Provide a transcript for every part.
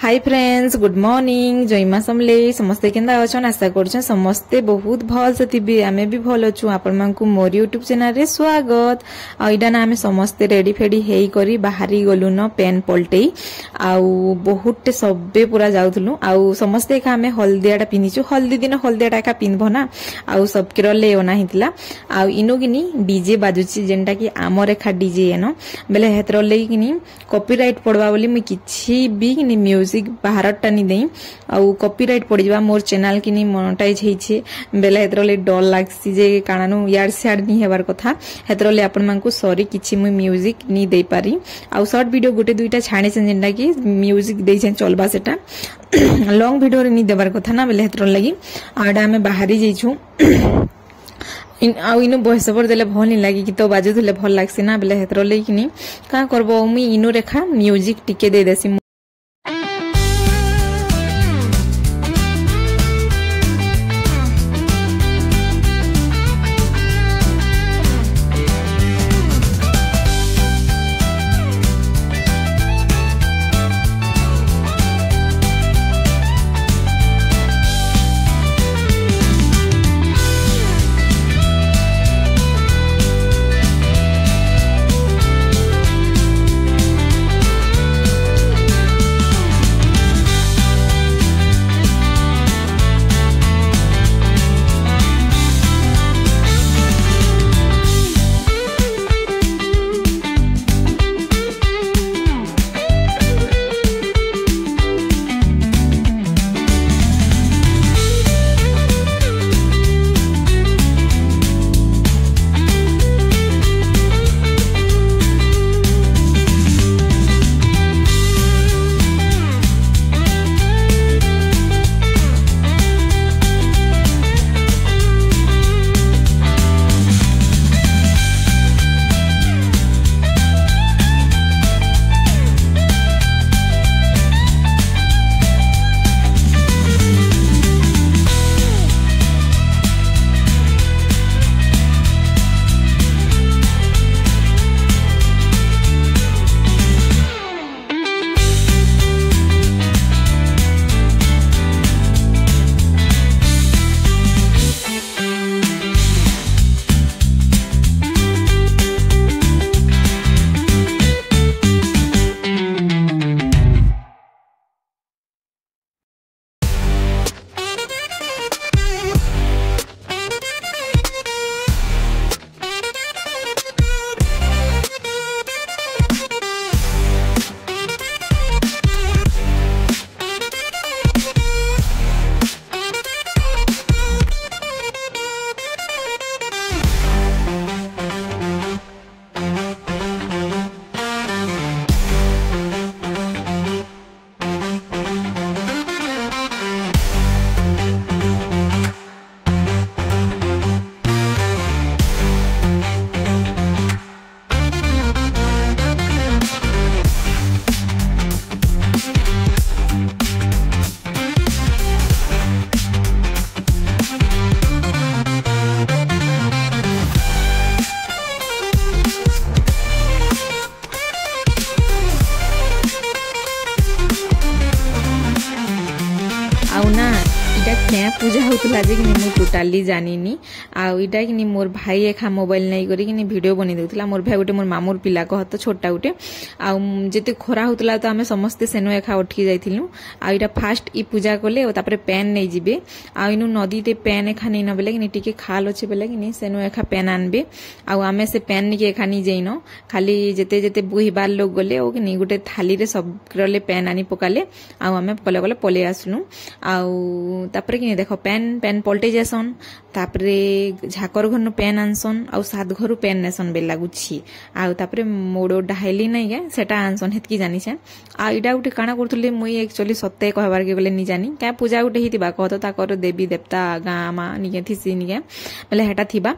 हाय friends, good morning. जयमा समले समस्ते केंदा अछन। आशा करछन समस्ते बहुत भल से थिबे। आमे भी भल अछु। आपन मानकु मोर यूट्यूब चैनल रे स्वागत। आ इडा ना आमे समस्ते रेडी फेडी हेई करी बाहरी गलु न पेन पलटेई आउ बहुत सबे पूरा जाउथलु। आउ समस्ते का आमे हल्दियाटा पिनिछु। हल्दी दिन हल्दियाटा का पिनबो ना। आउ सब किरले ओना हितला। आउ इनो गिनी डीजे बाजुची जेंटा कि आमर रेखा डीजे एनो बेले हेतर लेई गिनी कॉपीराइट पड़वा बोली मु किछि भी गिनी म्यूजिक बाहर टानी देई आउ कॉपीराइट पड़ जावा मोर चैनल किनी मोनेटाइज हेइछे बेले हेतरले डर लागसी जे कानानु यार शेयर नी हेबार कथा हेतरले आपन मानकु सॉरी किछि मु म्यूजिक नी देई पारी आउ शॉर्ट वीडियो गुटे दुईटा छाणे छन जेंडा कि म्यूजिक देइ छन चलबा सेटा लॉन्ग वीडियो रे नी देबार कथा ना बेले हेतर लागि आडा हमें बाहरी जइछु आउ इनु बॉयस ओवर देले भल नी लागी गीत बाजुले भल लागसी ना बेले हेतर लेकिनी का करबो मु इनु रेखा म्यूजिक टिके दे देसी। आउ ना इटा क्या पूजा होतला जे कि मु टोटली जानिनी आउ इटा कि मोर भाई एखा मोबाइल नै करी कि वीडियो बनि देउतला मोर भाई गुटे मोर मामूर पिला कहत छोटा गुटे आउ जेते खोरा होतला त हमें समस्त सेनो एखा उठकी जाइथिलु आ इटा फास्ट ई पूजा कोले तापर पेन नै जिबे आ इनु नदी ते पेन एखा नै न बेले कि टिके खाल अछि बेले कि सेनो एखा पेन आनबे आउ हमें से पेन नि के एखा नि जइनो खाली जेते जेते बुहिबार लोग गले ओ कि गुटे थाली रे सब करले पेन आनी पकाले आउ हमें कले कले पले आसनु आउ तापर कि देखो पेन पेन पलटे जासन तापर झाकर घर पेन आनसन आउ सात घर पेन नेसन बे लागुछि आउ तापर मोड़ो डाइली नै गे सेटा आनसन हेतकी जानि छे आ इडा उठे काना करथुले मुई एक्चुअली सत्य कहबार के बेले नि जानी का पूजा उठे हितिबा कहत ताकर देवी देवता गामा निके थिसी निके बेले हेटा थिबा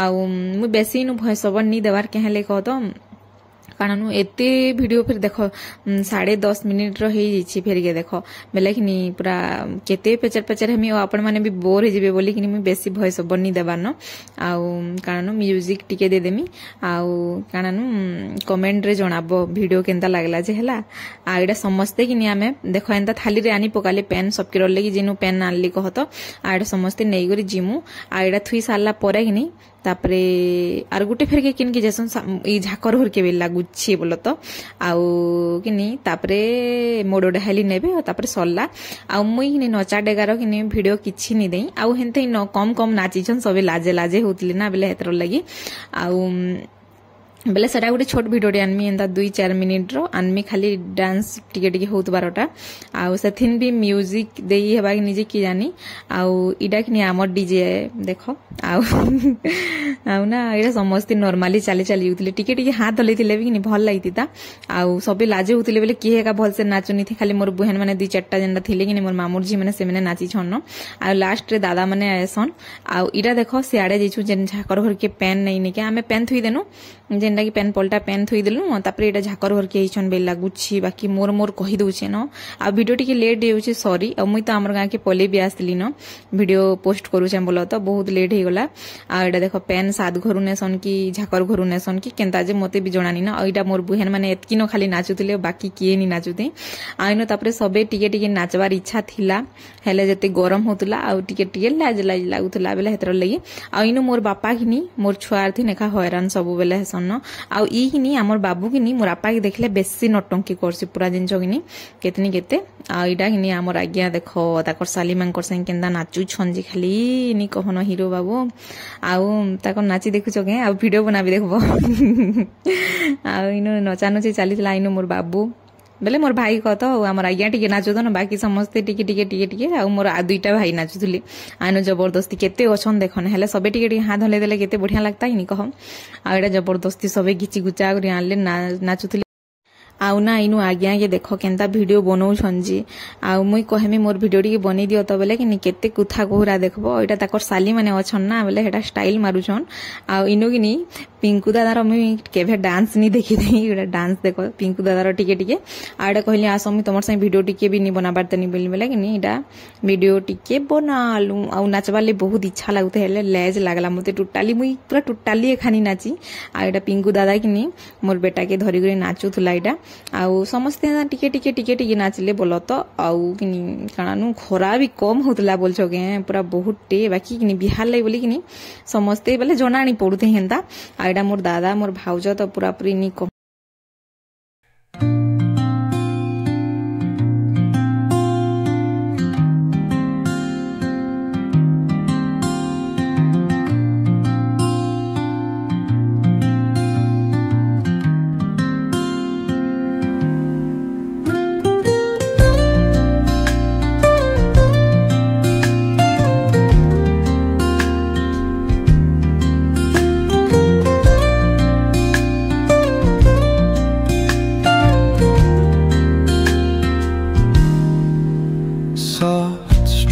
आउ मु बेसी नु भय सबर नि देवार के हेले कहत कारण एते वीडियो फिर देख 10.5 मिनिट फिर के देख बेले कि पूरा केते पेचर पेचर हमी आपण माने भी बोर हो बोली कि बेसी भॉइस ओवर नहीं देवार कारण म्यूजिक टिके दे देमी कारण कमेंट रे जणाबो वीडियो केनता लागला जे हला आइडा समस्ते कि आमे देखो एंता थाली रे आनी पकाले पेन सबके रोले कि जेनु पेन आनली कहत आइडा समस्ते नै गरी जिमु आइडा थुई सारला परे कि तापरे आर गुटे फेर के किन के जैसन ई झाकर भर के भी लागुछि बोलो तो आउ किनी तापरे मोडो डहाली नेबे तापरे सल्ला आउ मुई किनी नचा डेगार किनी वीडियो किछि नि देई आउ हेनते न कम कम नाची छन सबे लाजे लाजे होतली ना बेले हेतर लगी आउ बेले सेटा गोटे छोट वीडियो आनमी एंता 2-4 मिनिट रो आनमी खाली डांस टिके टिके होत बारटा आउ सेथिन भी म्यूजिक देई हेबा कि निजे की जानी आउ इडा कि हमर डीजे देखो आउ आउ ना एडा समस्त नॉर्मली चली चली उतले टिके टिके हाथ धलेतिले भी कि भल लागिता आउ सबे लाजे उतले बेले की हेका भल से नाचुनी थी खाली मोर बहन माने 2-4टा जेंडा थिले कि मोर मामुर जी माने से माने नाची छन आउ लास्ट रे दादा माने आयसन आउ इडा देखो सियाडे जेछु जेन झाकर घर के पेन नै के हमें पेन थुई देनु जेनटा कि पेन पलटा पेन थुई देलु तापर एटा झाकर घर के हिचन बे लागुछि बाकी मोर मोर कहि दउछे न आ वीडियो टिके लेट हेउछि सॉरी आ मुई तो हमर गां के पले भी आसली न वीडियो पोस्ट करू छे बोलो तो बहुत लेट हे गला आ एटा देखो पेन साद घरु नेसन की झाकर घरु नेसन की केनता जे मते भी जणानी न एटा मोर बुहेन माने एतकी न खाली नाचुतिले बाकी किए नि नाचुते आइनो तापर सबे टिके टिके नाचबार इच्छा थिला हेले जते गरम होतला आ टिके टिके लाज लाज लागुतला बेले हेतर लगी आइनो मोर बापा किनी मोर छुआर थी नेखा हैरान सब बेले हसन आउ ई किनी हमर बाबू किनी मोर आपा के देखले बेसी नटंकी करसी पूरा जिंस किनी केतनी केते आ इडा किनी हमर आज्ञा देखो ताकर साली मांकर संग केंदा नाचू छन जी खाली नी कहनो हीरो बाबू आउ ताकर नाची देखुछो के आ वीडियो बनाबी देखबो आ इनो नचा नची चलीला इनो मोर बाबू बेले मोर भाई कहत हमर आज्ञा टिके नाचो न बाकी समस्ते टिके टिके टिके टिके आ मोर आ दुईटा भाई नाचुथुले आनो जबरदस्ती केते अछन देखन हेले सबे टिके टिके हाथ हले देले केते बढ़िया लागता इनी कह आ एडा जबरदस्ती सबे घिची गुचा करी आनले नाचुथुले आउ ना इनु आज्ञा के देखो केनता वीडियो बनौ छन जी आउ मुई कहमी मोर वीडियो टी बनै दियो त बेले कि केते कुथा कोहरा देखबो एटा ताकर साली माने अछन ना बेले हेटा स्टाइल मारुछन आउ इनु किनी पिंकू दादार मुई केभे डांस नि देखि देई एटा डांस देखो पिंकू दादार टिके टिके आडा कहली आसो मुई तमर संग वीडियो टिके भी नि बनाबार तनी बेले बेले कि एटा वीडियो टिके बनालु आउ नाचबाले बहुत इच्छा लागुते हेले लेज लागला मते टोटली मुई पूरा टोटली खानी नाची आ एटा पिंकू दादा किनी मोर बेटा के धरि गरी नाचुथुला एटा आउ समस्ते टिके टिके टिके टिके नाचले बोलो तो आउ किनी कानानु खरा भी कम होतला बोलछो के पूरा बहुत टे बाकी किनी बिहार लै बोली किनी समस्ते बेले जनानी पड़ुते हेंता आइडा मोर दादा मोर भाउज तो पूरा पूरी नी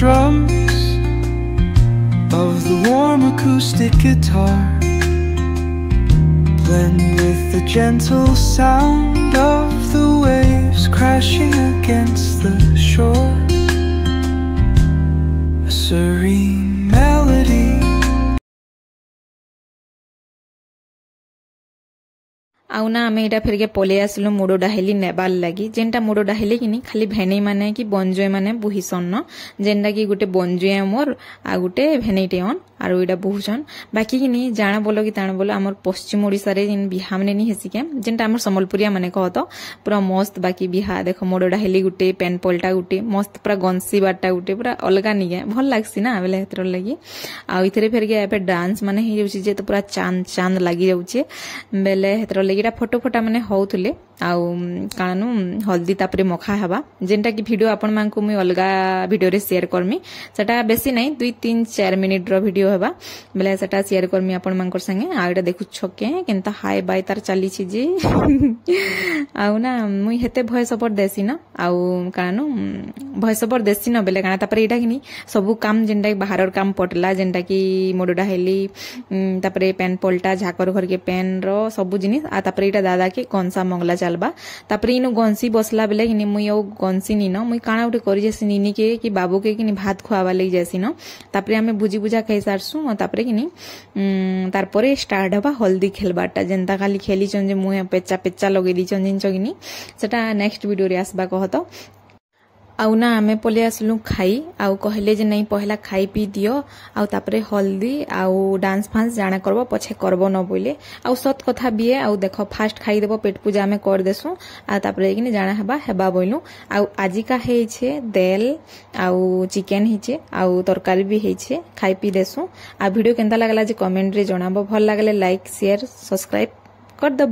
drums of the warm acoustic guitar blend with the gentle sound of the waves crashing against the shore. A serene melody. आउ ना आमे एटा फिर के पले आसलु मुडो डाहेली नेबार लगी जेनटा मुडो डाहेली किनी खाली भेनै माने कि बंजय माने बुहिसन न जेनटा कि गुटे बंजय मोर आ गुटे भेनैटे अन आरो एटा बुहुसन बाकी किनी जाना बोलो कि ताना बोलो हमर पश्चिम ओडिसा रे जिन बिहा माने नि हेसी के जेनटा हमर सम्बलपुरिया माने कहत पूरा मस्त बाकी बिहा देखो मुडो डाहेली गुटे पेन पलटा गुटे मस्त पूरा गंसी बाटा गुटे पूरा अलगा नि के भल लागसी ना बेले हेतर लगी आ इथरे फिर के एपे डांस माने हे जाउची जे तो पूरा चांद चांद लागि जाउची बेले हेतर लगी फोटो फोटा माने होउथले आउ कानु हल्दी तापरे मखा हवा जेनटा कि वीडियो आपण मानकु मुई अलगा वीडियो रे शेयर करमी सेटा बेसी नै 2-3-4 मिनिट रो वीडियो हेबा बेले सेटा शेयर करमी आपण मानकर संगे आ एटा देखु छके केनता हाय बाय तार चली छी जे आउ ना मुई हेते भय सपोर्ट देसी ना आउ कानो भय सपोर्ट देसी ना बेले काना तापरे एटा किनी सब काम जेनटा बाहरर काम पटला जेनटा कि मोडुडा हेली तापरे पेन पलटा झाकर घर के पेन रो सब जिनिस आ तापरे एटा दादा के कंसा मंगला चलबा तापरे इनो गंसी बसला बेले किनी मुई ओ गंसी नी ना मुई काना उठे करि जेसी निनी के कि बाबू के किनी भात खुआवा लई जेसी ना तापरे हमें बुझी बुझा खाई सारसु तापरे किनी तारपरे स्टार्ट हबा हल्दी खेलबाटा जेनता खाली खेली चन जे मुहे पेचा पेचा लगे दी चन जिनछ किनी सेटा नेक्स्ट वीडियो रे आसबा कहतो आउ ना आमे पले आसलु खाई आउ कहले जे नहीं पहला खाई पी दियो आउ तापरे हल्दी आउ डांस फांस जाना करबो पछे करबो न बोले आउ सत कथा बिए आउ देखो फास्ट खाई देबो पेट पूजा में कर देसु आ तापरे कि जाना हेबा बोलु आउ आजि का हे छे दाल आउ चिकन हे छे आउ तरकारी भी हे छे खाई पी देसु आ वीडियो केनता लागला जे कमेंट रे जणाबो भल लागले लाइक शेयर सब्सक्राइब कर दबो।